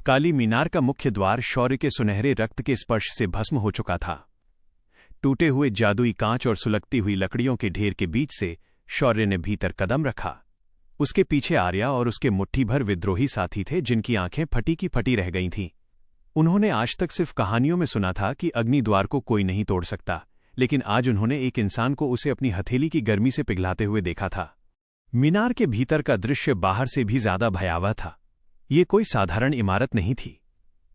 काली मीनार का मुख्य द्वार शौर्य के सुनहरे रक्त के स्पर्श से भस्म हो चुका था। टूटे हुए जादुई कांच और सुलगती हुई लकड़ियों के ढेर के बीच से शौर्य ने भीतर कदम रखा। उसके पीछे आर्या और उसके मुट्ठी भर विद्रोही साथी थे, जिनकी आंखें फटी की फटी रह गई थीं। उन्होंने आज तक सिर्फ कहानियों में सुना था कि अग्नि द्वार को कोई नहीं तोड़ सकता, लेकिन आज उन्होंने एक इंसान को उसे अपनी हथेली की गर्मी से पिघलाते हुए देखा था। मीनार के भीतर का दृश्य बाहर से भी ज्यादा भयावह था। ये कोई साधारण इमारत नहीं थी।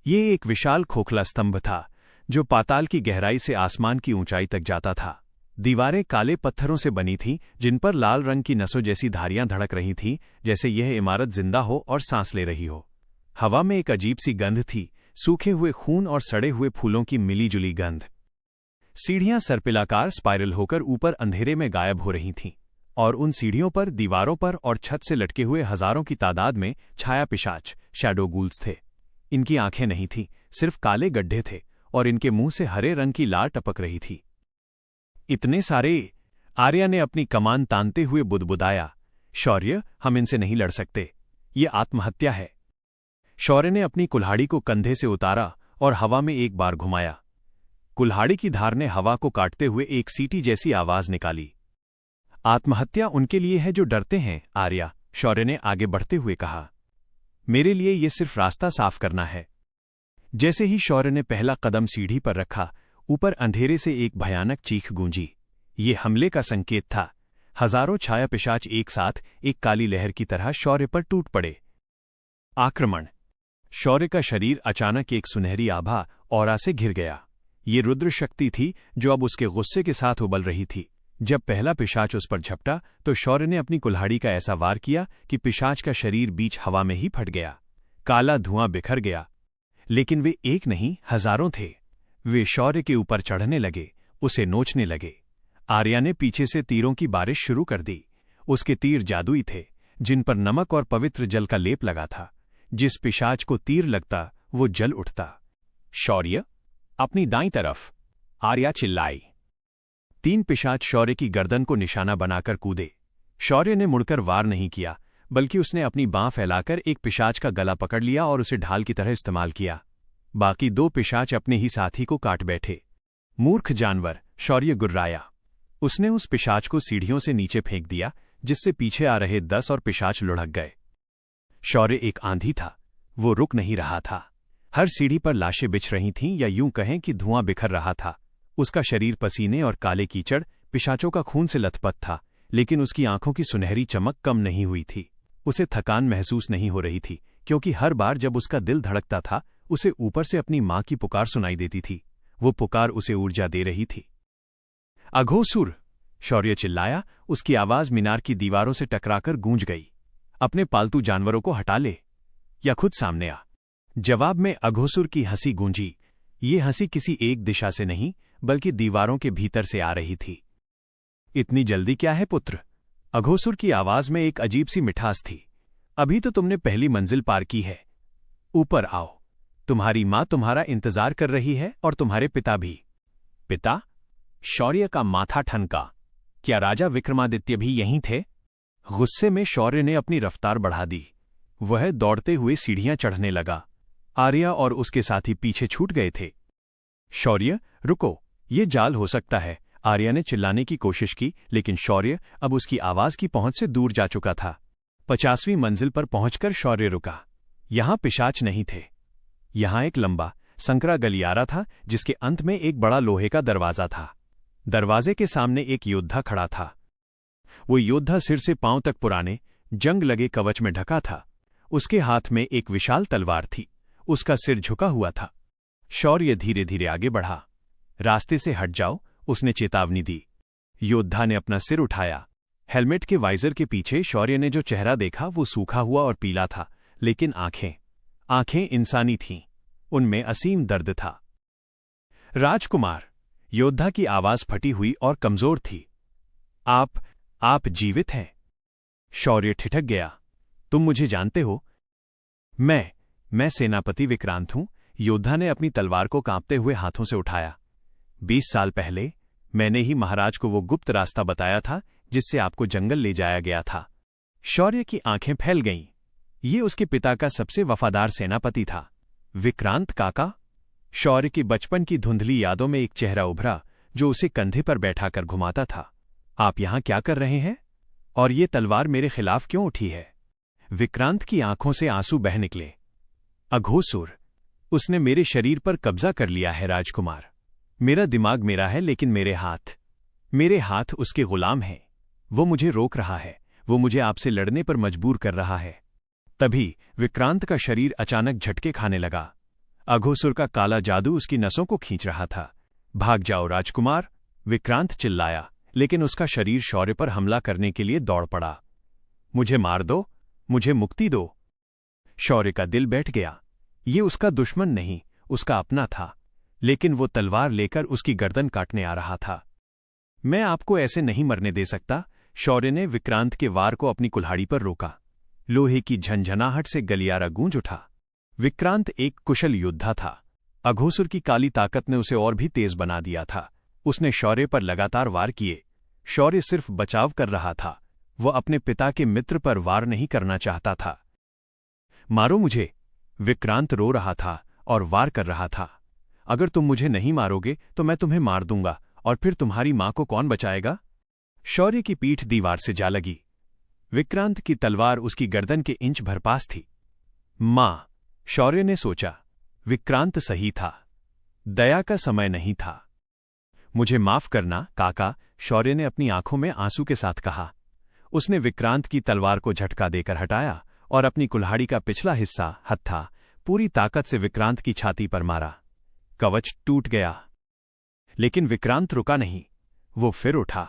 ये एक विशाल खोखला स्तंभ था जो पाताल की गहराई से आसमान की ऊंचाई तक जाता था। दीवारें काले पत्थरों से बनी थीं, जिन पर लाल रंग की नसों जैसी धारियां धड़क रही थीं, जैसे यह इमारत जिंदा हो और सांस ले रही हो। हवा में एक अजीब सी गंध थी, सूखे हुए खून और सड़े हुए फूलों की मिली-जुली गंध। सीढ़ियां सर्पिलाकार स्पाइरल होकर ऊपर अंधेरे में गायब हो रही थीं, और उन सीढ़ियों पर, दीवारों पर और छत से लटके हुए हजारों की तादाद में छाया पिशाच, शैडो गूल्स थे। इनकी आंखें नहीं थीं, सिर्फ काले गड्ढे थे, और इनके मुंह से हरे रंग की लार टपक रही थी। इतने सारे! आर्या ने अपनी कमान तानते हुए बुदबुदाया। शौर्य, हम इनसे नहीं लड़ सकते। ये आत्महत्या है। शौर्य ने अपनी कुल्हाड़ी को कंधे से उतारा और हवा में एक बार घुमाया। कुल्हाड़ी की धार ने हवा को काटते हुए एक सीटी जैसी आवाज निकाली। आत्महत्या उनके लिए है जो डरते हैं, आर्या, शौर्य ने आगे बढ़ते हुए कहा। मेरे लिए ये सिर्फ रास्ता साफ करना है। जैसे ही शौर्य ने पहला कदम सीढ़ी पर रखा, ऊपर अंधेरे से एक भयानक चीख गूंजी। ये हमले का संकेत था। हजारों छाया पिशाच एक साथ एक काली लहर की तरह शौर्य पर टूट पड़े। आक्रमण! शौर्य का शरीर अचानक एक सुनहरी आभा ऑरा से घिर गया। ये रुद्र शक्ति थी जो अब उसके गुस्से के साथ उबल रही थी। जब पहला पिशाच उस पर झपटा तो शौर्य ने अपनी कुल्हाड़ी का ऐसा वार किया कि पिशाच का शरीर बीच हवा में ही फट गया। काला धुआं बिखर गया। लेकिन वे एक नहीं, हजारों थे। वे शौर्य के ऊपर चढ़ने लगे, उसे नोचने लगे। आर्या ने पीछे से तीरों की बारिश शुरू कर दी। उसके तीर जादुई थे, जिन पर नमक और पवित्र जल का लेप लगा था। जिस पिशाच को तीर लगता वो जल उठता। शौर्य, अपनी दाईं तरफ! आर्या चिल्लाई। 3 पिशाच शौर्य की गर्दन को निशाना बनाकर कूदे। शौर्य ने मुड़कर वार नहीं किया, बल्कि उसने अपनी बांह फैलाकर एक पिशाच का गला पकड़ लिया और उसे ढाल की तरह इस्तेमाल किया। बाकी 2 पिशाच अपने ही साथी को काट बैठे। मूर्ख जानवर! शौर्य गुर्राया। उसने उस पिशाच को सीढ़ियों से नीचे फेंक दिया, जिससे पीछे आ रहे 10 और पिशाच लुढ़क गए। शौर्य एक आंधी था। वो रुक नहीं रहा था। हर सीढ़ी पर लाशें बिछ रही थीं, या यूं कहें कि धुआं बिखर रहा था। उसका शरीर पसीने और काले कीचड़, पिशाचों का खून से लथपथ था, लेकिन उसकी आंखों की सुनहरी चमक कम नहीं हुई थी। उसे थकान महसूस नहीं हो रही थी, क्योंकि हर बार जब उसका दिल धड़कता था, उसे ऊपर से अपनी मां की पुकार सुनाई देती थी। वो पुकार उसे ऊर्जा दे रही थी। अघोसुर! शौर्य चिल्लाया। उसकी आवाज मीनार की दीवारों से टकराकर गूंज गई। अपने पालतू जानवरों को हटा ले, या खुद सामने आ। जवाब में अघोसुर की हंसी गूंजी। ये हंसी किसी एक दिशा से नहीं, बल्कि दीवारों के भीतर से आ रही थी। इतनी जल्दी क्या है पुत्र? अघोसुर की आवाज में एक अजीब सी मिठास थी। अभी तो तुमने पहली मंजिल पार की है। ऊपर आओ। तुम्हारी मां तुम्हारा इंतजार कर रही है, और तुम्हारे पिता भी। पिता? शौर्य का माथा ठनका। क्या राजा विक्रमादित्य भी यहीं थे? गुस्से में शौर्य ने अपनी रफ्तार बढ़ा दी। वह दौड़ते हुए सीढ़ियां चढ़ने लगा। आर्या और उसके साथी पीछे छूट गए थे। शौर्य, रुको, ये जाल हो सकता है। आर्या ने चिल्लाने की कोशिश की, लेकिन शौर्य अब उसकी आवाज की पहुंच से दूर जा चुका था। 50वीं मंजिल पर पहुंचकर शौर्य रुका। यहां पिशाच नहीं थे। यहां एक लंबा, संकरा गलियारा था, जिसके अंत में एक बड़ा लोहे का दरवाजा था। दरवाजे के सामने एक योद्धा खड़ा था। वो योद्धा सिर से पांव तक पुराने, जंग लगे कवच में ढका था। उसके हाथ में एक विशाल तलवार थी। उसका सिर झुका हुआ था। शौर्य धीरे धीरे आगे बढ़ा। रास्ते से हट जाओ, उसने चेतावनी दी। योद्धा ने अपना सिर उठाया। हेलमेट के वाइजर के पीछे शौर्य ने जो चेहरा देखा वो सूखा हुआ और पीला था, लेकिन आंखें इंसानी थीं। उनमें असीम दर्द था। राजकुमार! योद्धा की आवाज फटी हुई और कमजोर थी। आप जीवित हैं? शौर्य ठिठक गया। तुम मुझे जानते हो? मैं सेनापति विक्रांत हूं। योद्धा ने अपनी तलवार को कांपते हुए हाथों से उठाया। 20 साल पहले मैंने ही महाराज को वो गुप्त रास्ता बताया था जिससे आपको जंगल ले जाया गया था। शौर्य की आंखें फैल गईं। ये उसके पिता का सबसे वफादार सेनापति था। विक्रांत काका? शौर्य की बचपन की धुंधली यादों में एक चेहरा उभरा जो उसे कंधे पर बैठाकर घुमाता था। आप यहां क्या कर रहे हैं? और ये तलवार मेरे खिलाफ क्यों उठी है? विक्रांत की आंखों से आंसू बह निकले। अघोसुर, उसने मेरे शरीर पर कब्जा कर लिया है राजकुमार। मेरा दिमाग मेरा है, लेकिन मेरे हाथ उसके गुलाम हैं। वो मुझे रोक रहा है, वो मुझे आपसे लड़ने पर मजबूर कर रहा है। तभी विक्रांत का शरीर अचानक झटके खाने लगा। अघोसुर का काला जादू उसकी नसों को खींच रहा था। भाग जाओ राजकुमार, विक्रांत चिल्लाया, लेकिन उसका शरीर शौर्य पर हमला करने के लिए दौड़ पड़ा। मुझे मार दो, मुझे मुक्ति दो। शौर्य का दिल बैठ गया। ये उसका दुश्मन नहीं, उसका अपना था, लेकिन वो तलवार लेकर उसकी गर्दन काटने आ रहा था। मैं आपको ऐसे नहीं मरने दे सकता। शौर्य ने विक्रांत के वार को अपनी कुल्हाड़ी पर रोका। लोहे की झंझनाहट से गलियारा गूंज उठा। विक्रांत एक कुशल योद्धा था। अघोसुर की काली ताकत ने उसे और भी तेज बना दिया था। उसने शौर्य पर लगातार वार किए। शौर्य सिर्फ बचाव कर रहा था, वो अपने पिता के मित्र पर वार नहीं करना चाहता था। मारो मुझे, विक्रांत रो रहा था और वार कर रहा था। अगर तुम मुझे नहीं मारोगे तो मैं तुम्हें मार दूंगा, और फिर तुम्हारी मां को कौन बचाएगा? शौर्य की पीठ दीवार से जा लगी। विक्रांत की तलवार उसकी गर्दन के इंच भर पास थी। मां, शौर्य ने सोचा। विक्रांत सही था। दया का समय नहीं था। मुझे माफ करना काका, शौर्य ने अपनी आंखों में आंसू के साथ कहा। उसने विक्रांत की तलवार को झटका देकर हटाया और अपनी कुल्हाड़ी का पिछला हिस्सा, हत्था, पूरी ताकत से विक्रांत की छाती पर मारा। कवच टूट गया। लेकिन विक्रांत रुका नहीं। वो फिर उठा।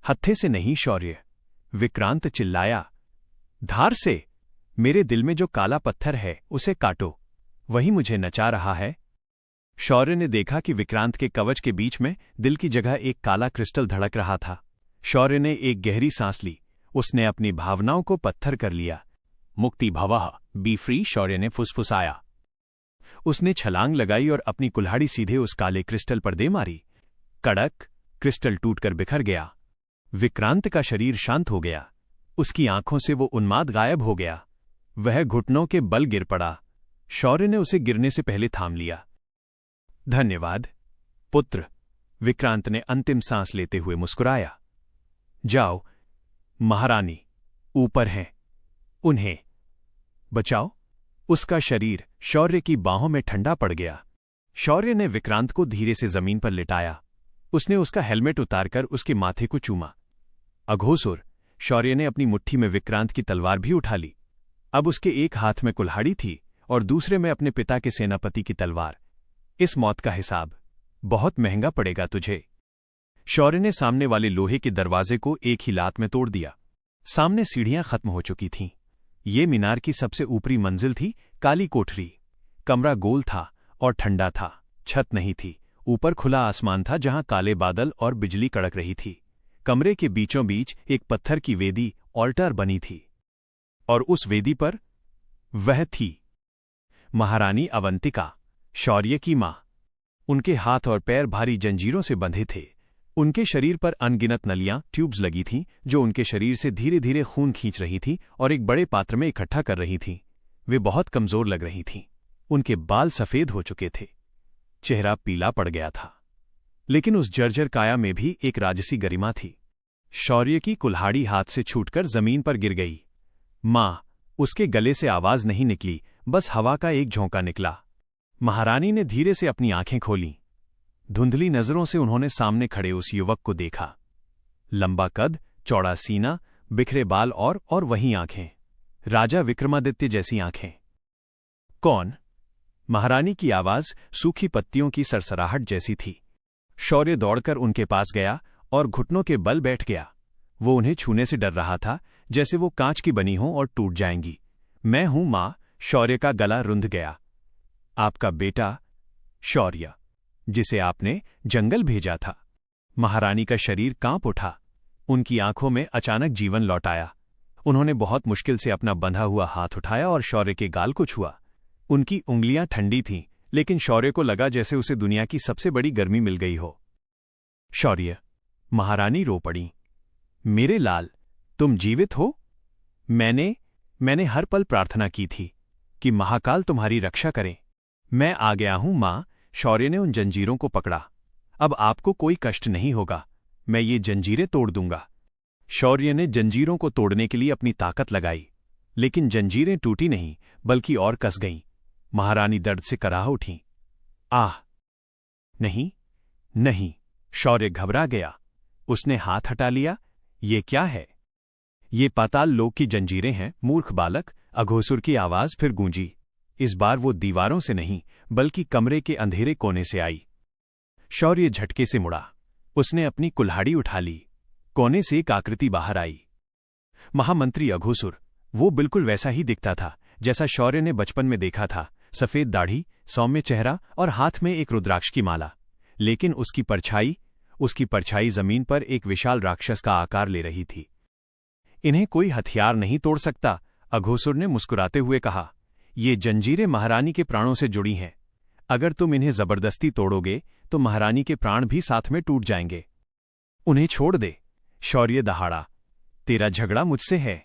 हत्थे से नहीं शौर्य, विक्रांत चिल्लाया। धार से। मेरे दिल में जो काला पत्थर है उसे काटो, वही मुझे नचा रहा है। शौर्य ने देखा कि विक्रांत के कवच के बीच में दिल की जगह एक काला क्रिस्टल धड़क रहा था। शौर्य ने एक गहरी सांस ली। उसने अपनी भावनाओं को पत्थर कर लिया। मुक्ति भवः, बी फ्री, शौर्य ने फुसफुसाया। उसने छलांग लगाई और अपनी कुल्हाड़ी सीधे उस काले क्रिस्टल पर दे मारी। कड़क, क्रिस्टल टूटकर बिखर गया। विक्रांत का शरीर शांत हो गया। उसकी आंखों से वो उन्माद गायब हो गया। वह घुटनों के बल गिर पड़ा। शौर्य ने उसे गिरने से पहले थाम लिया। धन्यवाद पुत्र, विक्रांत ने अंतिम सांस लेते हुए मुस्कुराया। जाओ, महारानी ऊपर हैं, उन्हें बचाओ। उसका शरीर शौर्य की बाहों में ठंडा पड़ गया। शौर्य ने विक्रांत को धीरे से जमीन पर लिटाया। उसने उसका हेलमेट उतारकर उसके माथे को चूमा। अघोसुर, शौर्य ने अपनी मुट्ठी में विक्रांत की तलवार भी उठा ली। अब उसके एक हाथ में कुल्हाड़ी थी और दूसरे में अपने पिता के सेनापति की तलवार। इस मौत का हिसाब बहुत महंगा पड़ेगा तुझे। शौर्य ने सामने वाले लोहे के दरवाजे को एक ही लात में तोड़ दिया। सामने सीढ़ियां खत्म हो चुकी थीं। ये मीनार की सबसे ऊपरी मंजिल थी, काली कोठरी। कमरा गोल था और ठंडा था। छत नहीं थी। ऊपर खुला आसमान था जहां काले बादल और बिजली कड़क रही थी। कमरे के बीचों बीच एक पत्थर की वेदी, ऑल्टर बनी थी, और उस वेदी पर वह थी महारानी अवंतिका, शौर्य की मां। उनके हाथ और पैर भारी जंजीरों से बंधे थे। उनके शरीर पर अनगिनत नलियां, ट्यूब्स लगी थीं जो उनके शरीर से धीरे धीरे खून खींच रही थीं और एक बड़े पात्र में इकट्ठा कर रही थीं। वे बहुत कमजोर लग रही थीं। उनके बाल सफेद हो चुके थे। चेहरा पीला पड़ गया था, लेकिन उस जर्जर काया में भी एक राजसी गरिमा थी। शौर्य की कुल्हाड़ी हाथ से छूटकर जमीन पर गिर गई। मां, उसके गले से आवाज नहीं निकली, बस हवा का एक झोंका निकला। महारानी ने धीरे से अपनी आंखें खोलीं। धुंधली नजरों से उन्होंने सामने खड़े उस युवक को देखा। लंबा कद, चौड़ा सीना, बिखरे बाल और वही आंखें, राजा विक्रमादित्य जैसी आंखें। कौन? महारानी की आवाज सूखी पत्तियों की सरसराहट जैसी थी। शौर्य दौड़कर उनके पास गया और घुटनों के बल बैठ गया। वो उन्हें छूने से डर रहा था, जैसे वो कांच की बनी हों और टूट जाएंगी। मैं हूं मां, शौर्य का गला रुंध गया। आपका बेटा शौर्य, जिसे आपने जंगल भेजा था। महारानी का शरीर कांप उठा। उनकी आंखों में अचानक जीवन लौट आया। उन्होंने बहुत मुश्किल से अपना बंधा हुआ हाथ उठाया और शौर्य के गाल को छुआ। उनकी उंगलियां ठंडी थीं, लेकिन शौर्य को लगा जैसे उसे दुनिया की सबसे बड़ी गर्मी मिल गई हो। शौर्य, महारानी रो पड़ी। मेरे लाल, तुम जीवित हो? मैंने हर पल प्रार्थना की थी कि महाकाल तुम्हारी रक्षा करे। मैं आ गया हूं मां। शौर्य ने उन जंजीरों को पकड़ा। अब आपको कोई कष्ट नहीं होगा, मैं ये जंजीरें तोड़ दूंगा। शौर्य ने जंजीरों को तोड़ने के लिए अपनी ताकत लगाई, लेकिन जंजीरें टूटी नहीं बल्कि और कस गईं। महारानी दर्द से कराह उठीं। आह! नहीं, नहीं! शौर्य घबरा गया। उसने हाथ हटा लिया। ये क्या है? ये पाताल लोक की जंजीरें हैं, मूर्ख बालक। अघोसुर की आवाज फिर गूंजी। इस बार वो दीवारों से नहीं बल्कि कमरे के अंधेरे कोने से आई। शौर्य झटके से मुड़ा। उसने अपनी कुल्हाड़ी उठा ली। कोने से एक आकृति बाहर आई। महामंत्री अघोसुर। वो बिल्कुल वैसा ही दिखता था जैसा शौर्य ने बचपन में देखा था। सफेद दाढ़ी, सौम्य चेहरा और हाथ में एक रुद्राक्ष की माला। लेकिन उसकी परछाई जमीन पर एक विशाल राक्षस का आकार ले रही थी। इन्हें कोई हथियार नहीं तोड़ सकता, अघोसुर ने मुस्कुराते हुए कहा। ये जंजीरें महारानी के प्राणों से जुड़ी हैं। अगर तुम इन्हें जबरदस्ती तोड़ोगे तो महारानी के प्राण भी साथ में टूट जाएंगे। उन्हें छोड़ दे। शौर्य दहाड़ा। तेरा झगड़ा मुझसे है।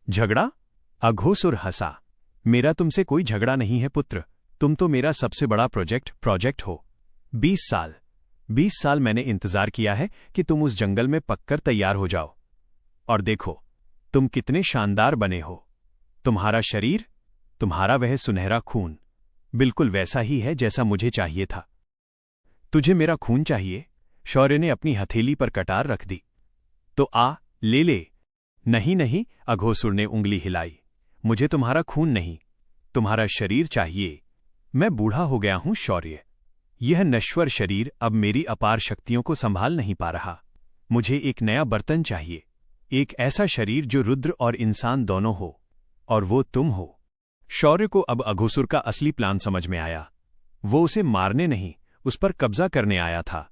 झगड़ा? अघोसुर हंसा। मेरा तुमसे कोई झगड़ा नहीं है पुत्र। तुम तो मेरा सबसे बड़ा प्रोजेक्ट हो। 20 साल मैंने इंतजार किया है कि तुम उस जंगल में पककर तैयार हो जाओ। और देखो, तुम कितने शानदार बने हो। तुम्हारा शरीर, तुम्हारा वह सुनहरा खून, बिल्कुल वैसा ही है जैसा मुझे चाहिए था। तुझे मेरा खून चाहिए? शौर्य ने अपनी हथेली पर कटार रख दी। तो आ, ले ले। नहीं नहीं, अघोसुर ने उंगली हिलाई। मुझे तुम्हारा खून नहीं, तुम्हारा शरीर चाहिए। मैं बूढ़ा हो गया हूं शौर्य। यह नश्वर शरीर अब मेरी अपार शक्तियों को संभाल नहीं पा रहा। मुझे एक नया बर्तन चाहिए, एक ऐसा शरीर जो रुद्र और इंसान दोनों हो, और वो तुम हो। शौर्य को अब अघोसुर का असली प्लान समझ में आया। वो उसे मारने नहीं, उस पर कब्जा करने आया था।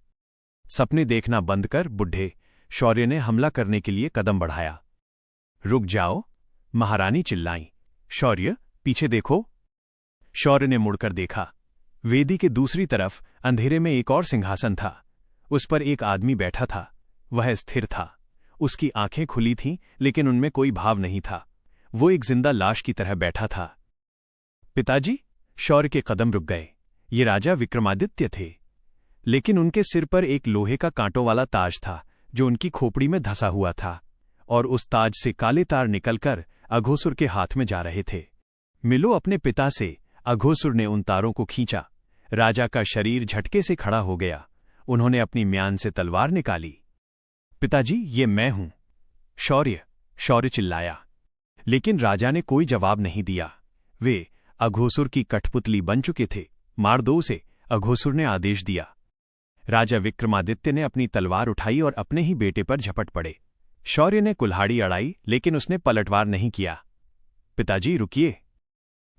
सपने देखना बंद कर बुढ़े, शौर्य ने हमला करने के लिए कदम बढ़ाया। रुक जाओ, महारानी चिल्लाईं। शौर्य, पीछे देखो। शौर्य ने मुड़कर देखा। वेदी के दूसरी तरफ अंधेरे में एक और सिंहासन था। उस पर एक आदमी बैठा था। वह स्थिर था। उसकी आंखें खुली थीं, लेकिन उनमें कोई भाव नहीं था। वो एक जिंदा लाश की तरह बैठा था। पिताजी! शौर्य के कदम रुक गए। ये राजा विक्रमादित्य थे, लेकिन उनके सिर पर एक लोहे का कांटों वाला ताज था जो उनकी खोपड़ी में धंसा हुआ था, और उस ताज से काले तार निकलकर अघोसुर के हाथ में जा रहे थे। मिलो अपने पिता से। अघोसुर ने उन तारों को खींचा। राजा का शरीर झटके से खड़ा हो गया। उन्होंने अपनी म्यान से तलवार निकाली। पिताजी, ये मैं हूं। शौर्य चिल्लाया। लेकिन राजा ने कोई जवाब नहीं दिया। वे अघोसुर की कठपुतली बन चुके थे। मार दो उसे, अघोसुर ने आदेश दिया। राजा विक्रमादित्य ने अपनी तलवार उठाई और अपने ही बेटे पर झपट पड़े। शौर्य ने कुल्हाड़ी अड़ाई, लेकिन उसने पलटवार नहीं किया। पिताजी रुकिए,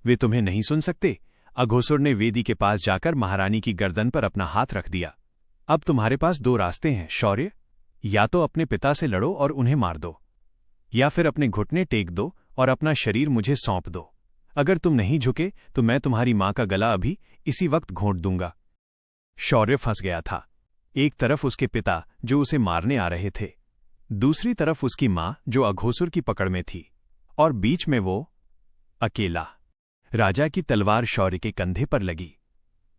वे तुम्हें नहीं सुन सकते। अघोसुर ने वेदी के पास जाकर महारानी की गर्दन पर अपना हाथ रख दिया। अब तुम्हारे पास 2 रास्ते हैं शौर्य। या तो अपने पिता से लड़ो और उन्हें मार दो, या फिर अपने घुटने टेक दो और अपना शरीर मुझे सौंप दो। अगर तुम नहीं झुके तो मैं तुम्हारी मां का गला अभी इसी वक्त घोंट दूंगा। शौर्य फंस गया था। एक तरफ उसके पिता जो उसे मारने आ रहे थे, दूसरी तरफ उसकी मां जो अघोसुर की पकड़ में थी, और बीच में वो अकेला। राजा की तलवार शौर्य के कंधे पर लगी।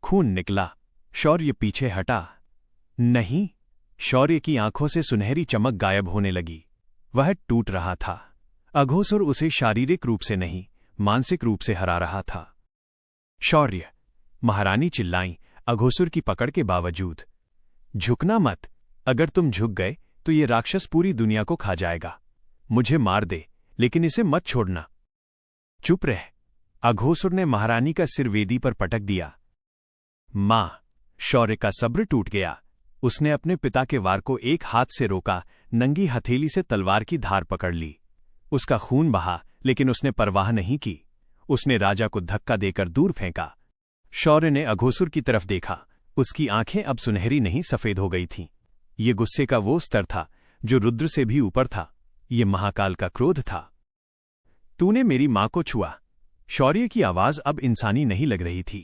खून निकला। शौर्य पीछे हटा। नहीं! शौर्य की आंखों से सुनहरी चमक गायब होने लगी। वह टूट रहा था। अघोसुर उसे शारीरिक रूप से नहीं, मानसिक रूप से हरा रहा था। शौर्य! महारानी चिल्लाईं, अघोसुर की पकड़ के बावजूद। झुकना मत। अगर तुम झुक गए तो ये राक्षस पूरी दुनिया को खा जाएगा। मुझे मार दे, लेकिन इसे मत छोड़ना। चुप रह। अघोसुर ने महारानी का सिर वेदी पर पटक दिया। मां! शौर्य का सब्र टूट गया। उसने अपने पिता के वार को एक हाथ से रोका, नंगी हथेली से तलवार की धार पकड़ ली। उसका खून बहा, लेकिन उसने परवाह नहीं की। उसने राजा को धक्का देकर दूर फेंका। शौर्य ने अघोसुर की तरफ देखा। उसकी आंखें अब सुनहरी नहीं, सफेद हो गई थीं। ये गुस्से का वो स्तर था जो रुद्र से भी ऊपर था। ये महाकाल का क्रोध था। तूने मेरी मां को छुआ। शौर्य की आवाज अब इंसानी नहीं लग रही थी।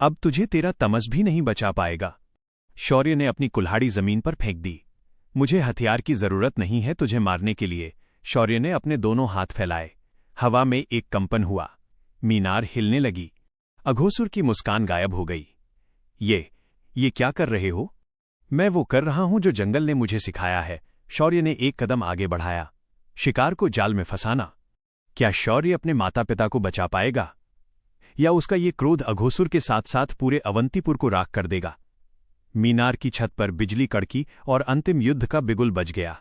अब तुझे तेरा तमस भी नहीं बचा पाएगा। शौर्य ने अपनी कुल्हाड़ी जमीन पर फेंक दी। मुझे हथियार की जरूरत नहीं है तुझे मारने के लिए। शौर्य ने अपने दोनों हाथ फैलाए। हवा में एक कंपन हुआ। मीनार हिलने लगी। अघोसुर की मुस्कान गायब हो गई। ये क्या कर रहे हो? मैं वो कर रहा हूं जो जंगल ने मुझे सिखाया है। शौर्य ने एक कदम आगे बढ़ाया। शिकार को जाल में फंसाना। क्या शौर्य अपने माता पिता को बचा पाएगा, या उसका ये क्रोध अघोसुर के साथ साथ पूरे अवंतीपुर को राख कर देगा? मीनार की छत पर बिजली कड़की और अंतिम युद्ध का बिगुल बज गया।